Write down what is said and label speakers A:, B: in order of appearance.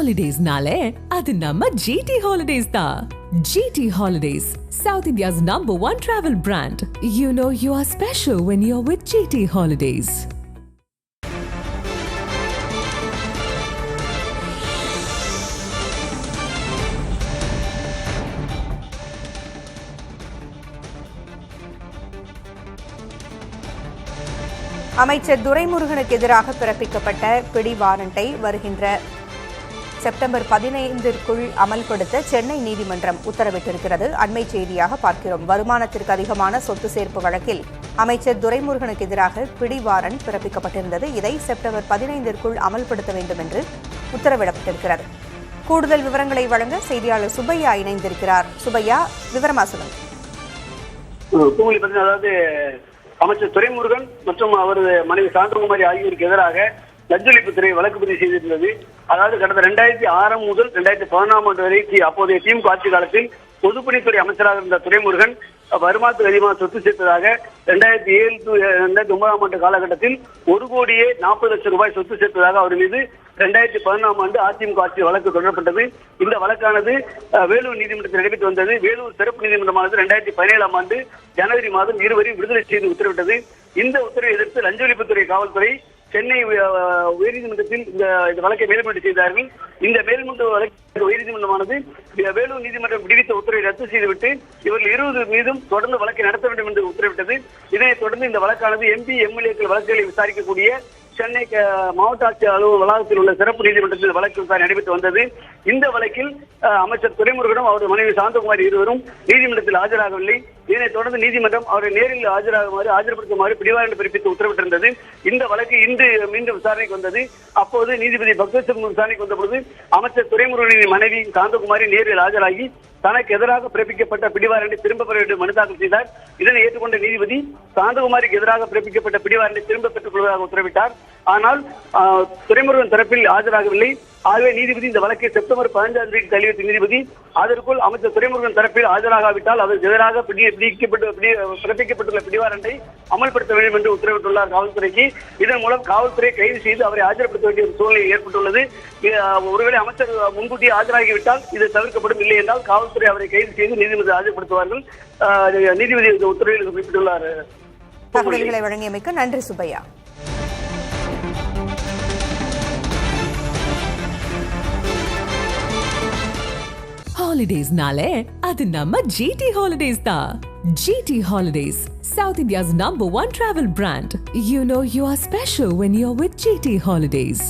A: Holidays-nale, adu namma GT Holidays da. GT Holidays, South India's #1 travel brand. You know you are special when you're with GT Holidays.
B: அமைச்சர் துரைமுருகனுக்கு எதிராக பிறப்பிக்கப்பட்ட பிடி வாரண்டை வருகின்ற September 15ற்குள் அமல்படுத்த சென்னை நீதிமன்றம் உத்தரவிட்டிருக்கிறது. அண்மை செய்தியாக பார்க்கிறோம். வருமானத்திற்கு அதிகமான சொத்து சேர்ப்பு வழக்கில் அமைச்சர் துரைமுருகனுக்கு எதிராக பிடி வாரண்ட் பிறப்பிக்கப்பட்டிருந்தது. இதை செப்டம்பர் 15ற்குள் அமல்படுத்த வேண்டும் என்று உத்தரவிடப்பட்டிருக்கிறது. கூடுதல் விவரங்களை வழங்க செய்தியாளர் சுப்பையா இணைந்திருக்கிறார். சுப்பையா, விவரமா சொல்லுங்க.
C: அதாவது அமைச்சர் துரைமுருகன் மற்றும் அவரது மனைவி சாந்தகுமாரி ஆகியோருக்கு எதிராக லஞ்ச ஒழிப்புத்துறை வழக்கு பதிவு செய்திருந்தது. அதாவது கடந்த 2006 முதல் 2011 ஆண்டு வரை அப்போதைய திமுக ஆட்சி காலத்தில் பொதுப்பணித்துறை அமைச்சராக இருந்த துரைமுருகன் வருமானத்துக்கு அதிகமாக சொத்து சேர்த்ததாக 2007 to 2009 ஆண்டு காலகட்டத்தில் 1,40,00,000 ரூபாய் சொத்து சேர்த்ததாக அவர் மீது 2011 ஆண்டு அதிமுக ஆட்சி வழக்கு தொடரப்பட்டது. இந்த வழக்கானது வேலூர் நீதிமன்றத்தில் நடைபெற்று வந்தது. வேலூர் சிறப்பு நீதிமன்றமானது 2017 ஆண்டு ஜனவரி மாதம் இருவரையும் விடுதலை செய்து உத்தரவிட்டது. இந்த உத்தரவை எதிர்த்து லஞ்ச ஒழிப்புத்துறை காவல்துறை சென்னை உயர்நீதிமன்றத்தில் இந்த வழக்கை மேல்முறையீடு செய்தார்கள். இந்த மேல்முறை வழக்கு உயர்நீதிமன்றமானது வேலூர் நீதிமன்றம் விடுவித்த உத்தரவை ரத்து செய்துவிட்டு இவர்கள் 20 மீதும் தொடர்ந்து வழக்கை நடத்த வேண்டும் என்று உத்தரவிட்டது. இதனைத் தொடர்ந்து இந்த வழக்கானது MP MLA வழக்குகளை விசாரிக்கக்கூடிய சென்னை மாவட்ட ஆட்சியர் அலுவலக வளாகத்தில் உள்ள சிறப்பு நீதிமன்றத்தில் வழக்கு விசாரணை நடைபெற்று வந்தது. இந்த வழக்கில் அமைச்சர் துரைமுருகனும் அவரது மனைவி சாந்தகுமாரி இருவரும் நீதிமன்றத்தில் ஆஜராகவில்லை. இதனைத் தொடர்ந்து நீதிமன்றம் அவரை நேரில் ஆஜர்படுத்துமாறு பிடிவாரண்ட் பிறப்பித்து உத்தரவிட்டிருந்தது. இந்த வழக்கு இன்று மீண்டும் விசாரணைக்கு வந்தது. அப்போது நீதிபதி பக்தேஸ்வரன் விசாரணைக்கு வந்தபொழுது அமைச்சர் துரைமுருகனின் மனைவி சாந்தகுமாரி நேரில் ஆஜராகி தனக்கு எதிராக பிறப்பிக்கப்பட்ட பிடிவாரண்டை திரும்ப பெற வேண்டும் மனு தாக்கல் செய்தார். இதனை ஏற்றுக்கொண்ட நீதிபதி சாந்தகுமாரிக்கு எதிராக பிறப்பிக்கப்பட்ட பிடிவாரண்டை திரும்ப பெற்றுக் கொள்வதாக உத்தரவிட்டார். ஆனால் துரைமுருகன் தரப்பில் ஆஜராகவில்லை. ஆகவே நீதிபதி இந்த வழக்கை செப்டம்பர் 15ஆம் தேதி தள்ளி வைத்த நீதிபதி அதற்குள் அமைச்சர் துரைமுருகன் தரப்பில் ஆஜராகாவிட்டால் அதற்கு எதிராக பிறப்பிக்கப்பட்டுள்ள பிடிவாரண்டை அமல்படுத்த வேண்டும் என்று உத்தரவிட்டுள்ளார் காவல்துறைக்கு. இதன் மூலம் காவல்துறை கைது செய்து அவரை ஆஜர்படுத்த வேண்டிய ஒரு சூழ்நிலை ஏற்பட்டுள்ளது. ஒருவேளை அமைச்சர் முன்கூட்டியே ஆஜராகிவிட்டால் இது தவிர்க்கப்படும், இல்லை என்றால் காவல்துறை அவரை கைது செய்து நீதிமன்றத்தில் ஆஜர்படுத்துவார்கள். நீதிபதி இந்த உத்தரவில் குறிப்பிட்டுள்ளார்.
B: தகவல்களை வழங்கியமைக்கு நன்றி Subbaiah.
A: Holidays-nale, adu namma GT Holidays da. GT Holidays, South India's #1 travel brand. You know you are special when you're with GT Holidays.